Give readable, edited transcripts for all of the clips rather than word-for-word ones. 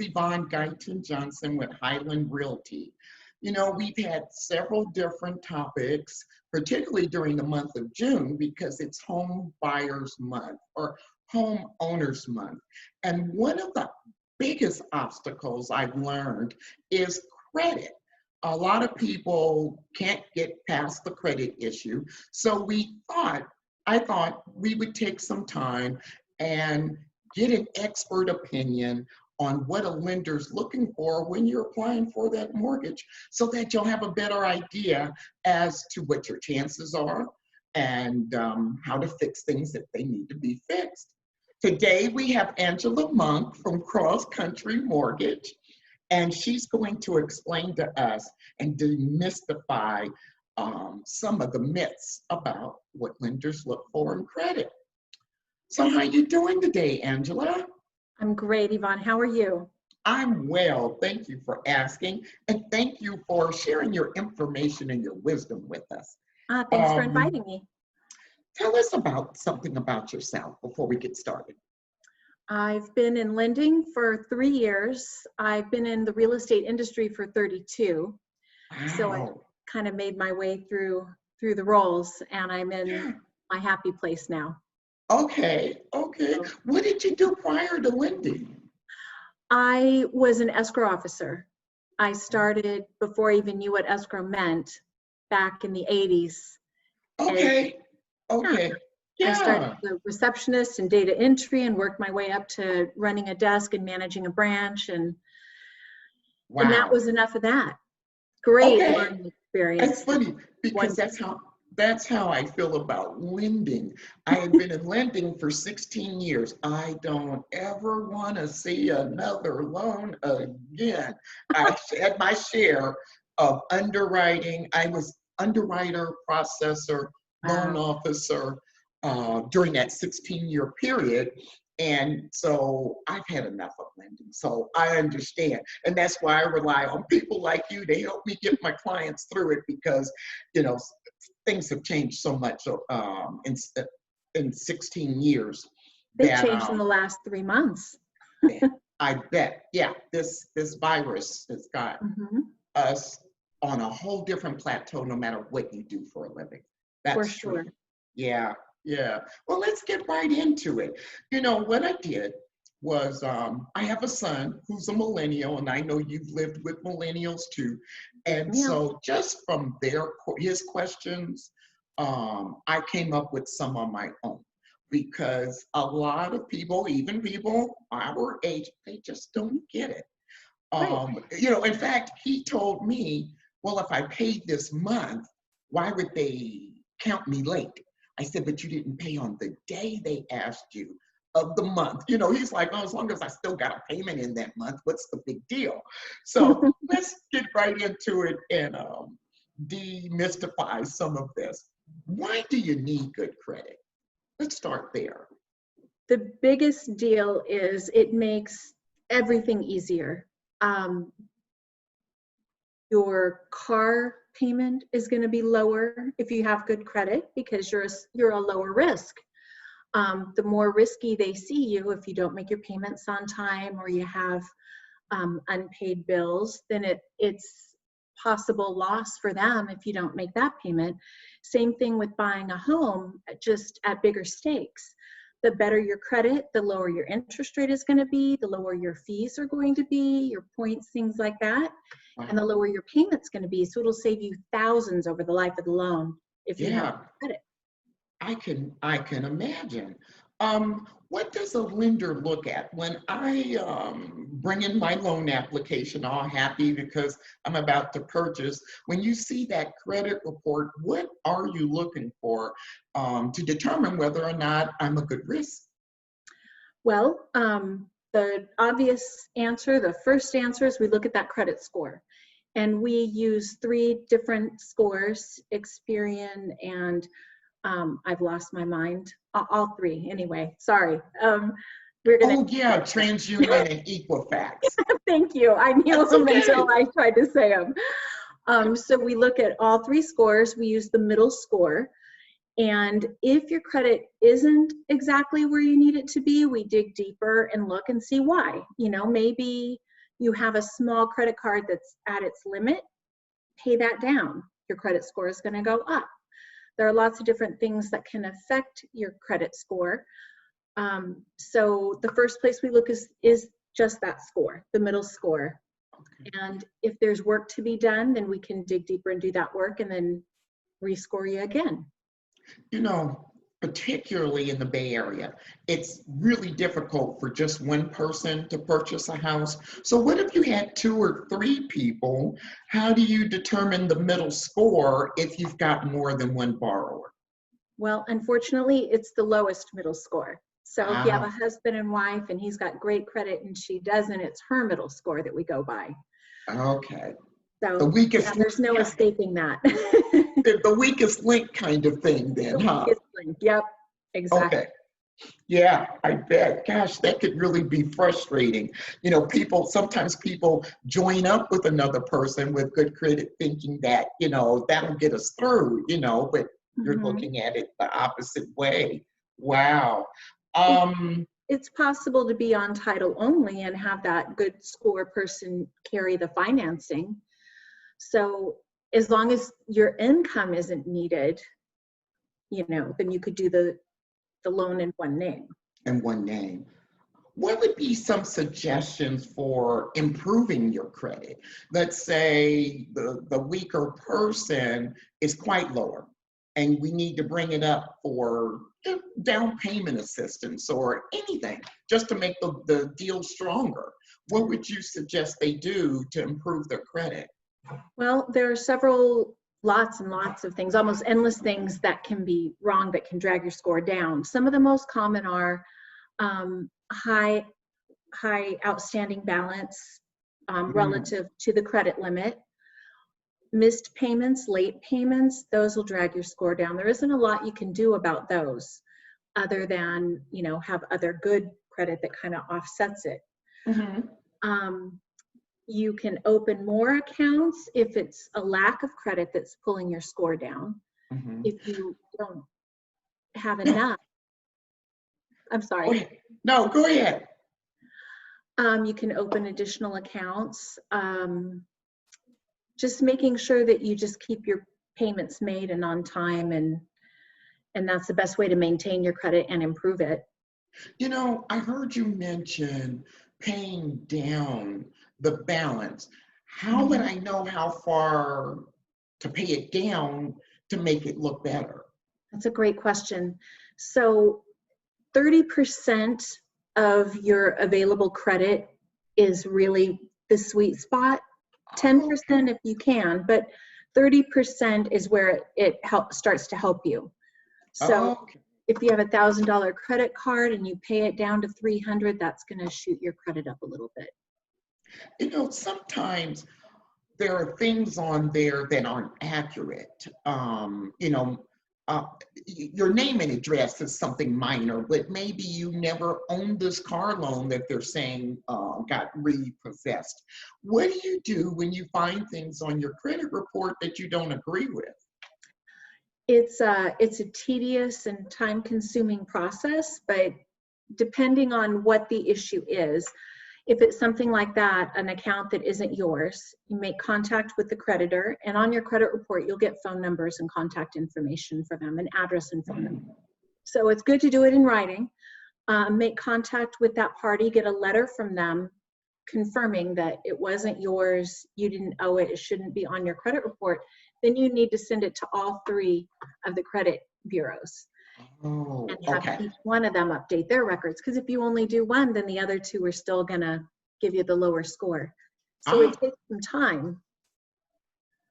is Yvonne Guyton Johnson with Highland Realty. You know, we've had several different topics, particularly during the month of June, because it's Home Buyers Month or Home Owners Month. And one of the biggest obstacles I've learned is credit. A lot of people can't get past the credit issue. So I thought we would take some time and get an expert opinion on what a lender's looking for when you're applying for that mortgage so that you'll have a better idea as to what your chances are and how to fix things if they need to be fixed. Today we have Angela Monk from Cross Country Mortgage, and she's going to explain to us and demystify some of the myths about what lenders look for in credit. So how you doing today, Angela? I'm great, Yvonne. How are you? I'm well. Thank you for asking. And thank you for sharing your information and your wisdom with us. Thanks for inviting me. Tell us about something about yourself before we get started. I've been in lending for 3 years. I've been in the real estate industry for 32. Wow. So I kind of made my way through the roles, and I'm in my happy place now. Okay. What did you do prior to lending? I was an escrow officer. I started before I even knew what escrow meant back in the 80s. Okay. I started as a receptionist and data entry and worked my way up to running a desk and managing a branch. And that was enough of that. Great learning experience. That's funny because that's how I feel about lending. I have been in lending for 16 years. I don't ever want to see another loan again. I had my share of underwriting. I was underwriter, processor, loan officer during that 16-year period. And so I've had enough of lending. So I understand. And that's why I rely on people like you to help me get my clients through it because, you know, things have changed so much in 16 years. They changed in the last 3 months. I bet. Yeah, this virus has got us on a whole different plateau no matter what you do for a living. That's for sure. True. Yeah. Well, let's get right into it. You know, what I did was I have a son who's a millennial, and I know you've lived with millennials too. And so just from his questions, I came up with some on my own because a lot of people, even people our age, they just don't get it. You know, in fact, he told me, well, if I paid this month, why would they count me late? I said, but you didn't pay on the day they asked you of the month. You know, he's like, oh, as long as I still got a payment in that month, what's the big deal? So let's get right into it and demystify some of this. Why do you need good credit? Let's start there. The biggest deal is it makes everything easier. Your car payment is going to be lower if you have good credit because you're a lower risk. The more risky they see you if you don't make your payments on time or you have unpaid bills, then it's possible loss for them if you don't make that payment. Same thing with buying a home, just at bigger stakes. The better your credit, the lower your interest rate is going to be, the lower your fees are going to be, your points, things like that, and the lower your payment's going to be. So it'll save you thousands over the life of the loan if you have credit. I can imagine. What does a lender look at when I bring in my loan application all happy because I'm about to purchase? When you see that credit report, what are you looking for to determine whether or not I'm a good risk? Well, the obvious answer, the first answer is we look at that credit score. And we use 3 different scores, Experian and I've lost my mind. All 3 anyway. Sorry. TransUnion and Equifax. Thank you. I knew them until I tried to say them. So we look at all 3 scores. We use the middle score. And if your credit isn't exactly where you need it to be, we dig deeper and look and see why. You know, maybe you have a small credit card that's at its limit, pay that down. Your credit score is going to go up. There are lots of different things that can affect your credit score. So the first place we look is just that score, the middle score. Okay. And if there's work to be done, then we can dig deeper and do that work and then rescore you again. You know, particularly in the Bay Area, it's really difficult for just one person to purchase a house. So what if you had 2 or 3 people? How do you determine the middle score if you've got more than one borrower? Well, unfortunately, it's the lowest middle score. So if you have a Ah, husband and wife and he's got great credit and she doesn't, it's her middle score that we go by. okay. The So yeah, weakest link, there's no escaping that. the weakest link kind of thing then, The huh? weakest link. Yep, exactly. Okay. Yeah, I bet. Gosh, that could really be frustrating. You know, sometimes people join up with another person with good credit thinking that, that'll get us through, but you're Mhm. looking at it the opposite way. Wow. It, Um, it's possible to be on title only and have that good score person carry the financing. So as long as your income isn't needed, then you could do the loan in one name. and one name. What would be some suggestions for improving your credit? Let's say the weaker person is quite lower and we need to bring it up for down payment assistance or anything just to make the deal stronger. What would you suggest they do to improve their credit? Well, there are lots and lots of things, almost endless things that can be wrong that can drag your score down. Some of the most common are high outstanding balance relative to the credit limit. Missed payments, late payments, those will drag your score down. There isn't a lot you can do about those other than, have other good credit that kind of offsets it. Mm-hmm. You can open more accounts if it's a lack of credit that's pulling your score down. Mm-hmm. If you don't have No, enough, I'm go sorry. ahead. No, go ahead. You can open additional accounts. Just making sure that you just keep your payments made and on time, and that's the best way to maintain your credit and improve it. I heard you mention paying down the balance. How would I know how far to pay it down to make it look better? That's a great question. So 30% of your available credit is really the sweet spot. 10% Okay. if you can, but 30% is where it starts to help you. So Okay. if you have $1,000 credit card and you pay it down to 300, that's going to shoot your credit up a little bit. Sometimes there are things on there that aren't accurate. Uh, your name and address is something minor, but maybe you never owned this car loan that they're saying got repossessed. What do you do when you find things on your credit report that you don't agree with? It's a tedious and time-consuming process, but depending on what the issue is, if it's something like that, an account that isn't yours, you make contact with the creditor, and on your credit report, you'll get phone numbers and contact information for them and address and phone number. So it's good to do it in writing. Make contact with that party, get a letter from them confirming that it wasn't yours, you didn't owe it, it shouldn't be on your credit report. Then you need to send it to all 3 of the credit bureaus Oh, and have okay. each one of them update their records. Because if you only do one, then the other 2 are still gonna give you the lower score. So it Ah, takes some time.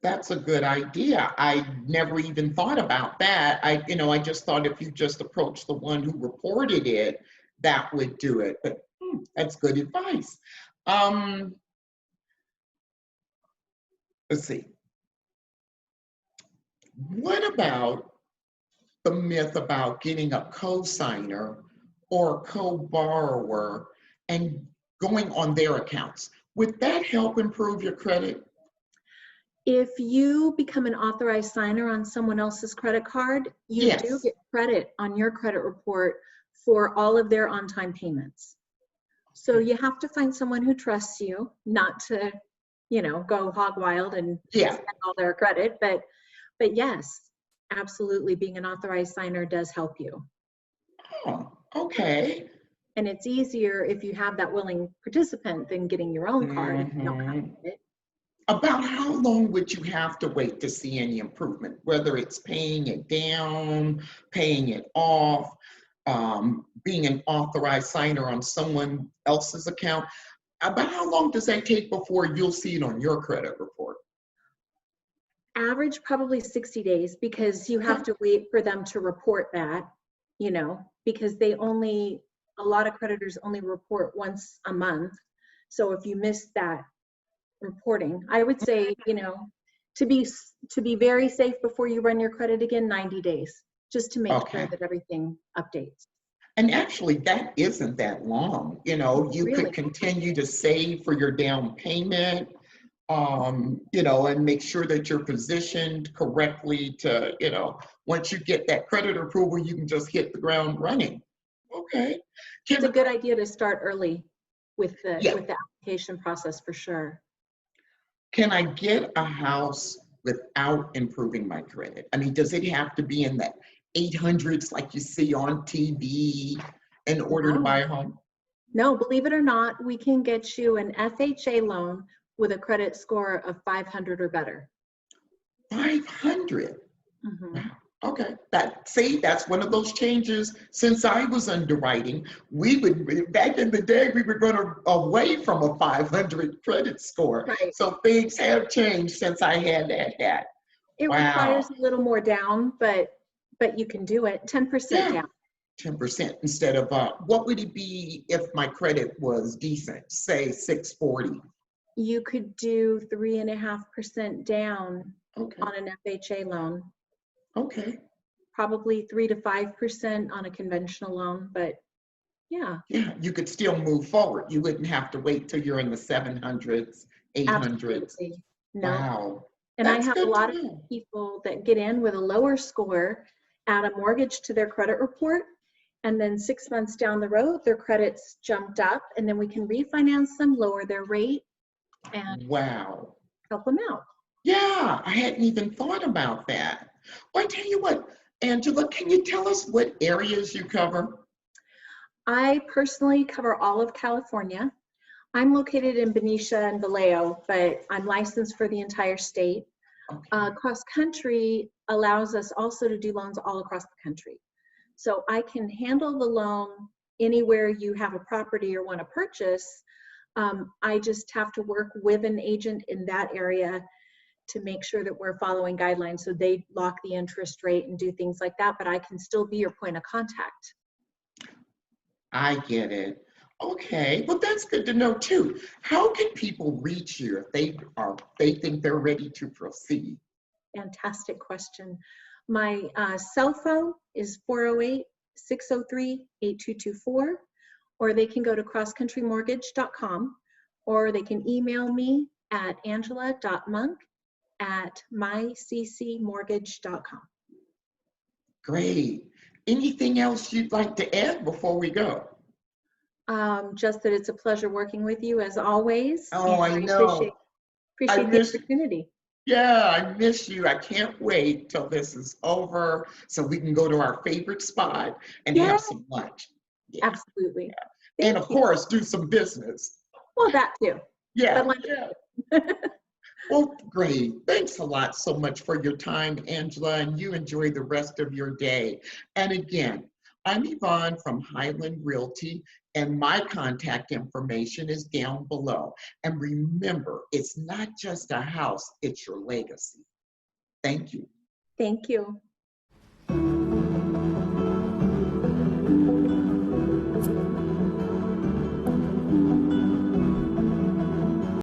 that's a good idea. I never even thought about that. I just thought if you just approached the one who reported it, that would do it. But that's good advice. Um, let's see. What about the myth about getting a co-signer or a co-borrower and going on their accounts? Would that help improve your credit? If you become an authorized signer on someone else's credit card, you do Yes. get credit on your credit report for all of their on-time payments. So you have to find someone who trusts you, not to, go hog wild and Yeah. spend all their credit. But yes, absolutely, being an authorized signer does help you. Oh, okay. And it's easier if you have that willing participant than getting your own card if you don't have Mhm. it. About how long would you have to wait to see any improvement, whether it's paying it down, paying it off, being an authorized signer on someone else's account? About how long does that take before you'll see it on your credit report? Average probably 60 days because you have Okay. to wait for them to report that, because a lot of creditors only report once a month. So if you miss that reporting, I would say, to be very safe before you run your credit again, 90 days, just to make sure Okay. that everything updates. And actually, that isn't that long. You could Really, continue to save for your down payment, and make sure that you're positioned correctly to, once you get that credit approval, you can just hit the ground running. Okay. it's a Can, good idea to start early with the yeah, with the application process for sure. can I get a house without improving my credit? I mean, does it have to be in the 800s like you see on TV in order to buy No, a home? no, believe it or not, we can get you an FHA loan with a credit score of 500 or better. 500. Wow. Mhm. Okay. That's one of those changes since I was underwriting. Back in the day, we were going away from a 500 credit score. Right. So things have changed since I had that hat. It Wow. requires a little more down, but you can do it. 10% Yeah. down. 10% instead of, what would it be if my credit was decent, say 640? You could do 3.5% down Okay. on an FHA loan, Okay. probably 3 to 5% on a conventional loan, but yeah, Yeah. You could still move forward. You wouldn't have to wait till you're in the 700s, 800s. absolutely. No. Wow. And I That's have a good to lot of know. people that get in with a lower score, add a mortgage to their credit report, and then 6 months down the road, their credits jumped up, and then we can refinance them, lower their rate, and Wow. help them out. Yeah, I hadn't even thought about that. Well, I tell you what, Angela, can you tell us what areas you cover? I personally cover all of California. I'm located in Benicia and Vallejo, but I'm licensed for the entire state. Okay. Cross country allows us also to do loans all across the country. So I can handle the loan anywhere you have a property or want to purchase. I just have to work with an agent in that area to make sure that we're following guidelines. So they lock the interest rate and do things like that, but I can still be your point of contact. I get it. Okay, well, that's good to know too. How can people reach you if they think they're ready to proceed? Fantastic question. My cell phone is 408-603-8224, or they can go to crosscountrymortgage.com, or they can email me at angela.monk@myccmortgage.com. Great. Anything else you'd like to add before we go? Just that it's a pleasure working with you as always, Oh, and I I know. I appreciate the miss opportunity. Yeah, I miss you. I can't wait till this is over so we can go to our favorite spot and Yeah, have some lunch. Yeah. absolutely. And Thank of you. course, do some business. Well, that too. But Yeah, like, yeah. Well, great. Thanks a lot so much for your time, Angela, and you enjoy the rest of your day. And again, I'm Yvonne from Highland Realty, and my contact information is down below. And remember, it's not just a house, it's your legacy. Thank you. thank you.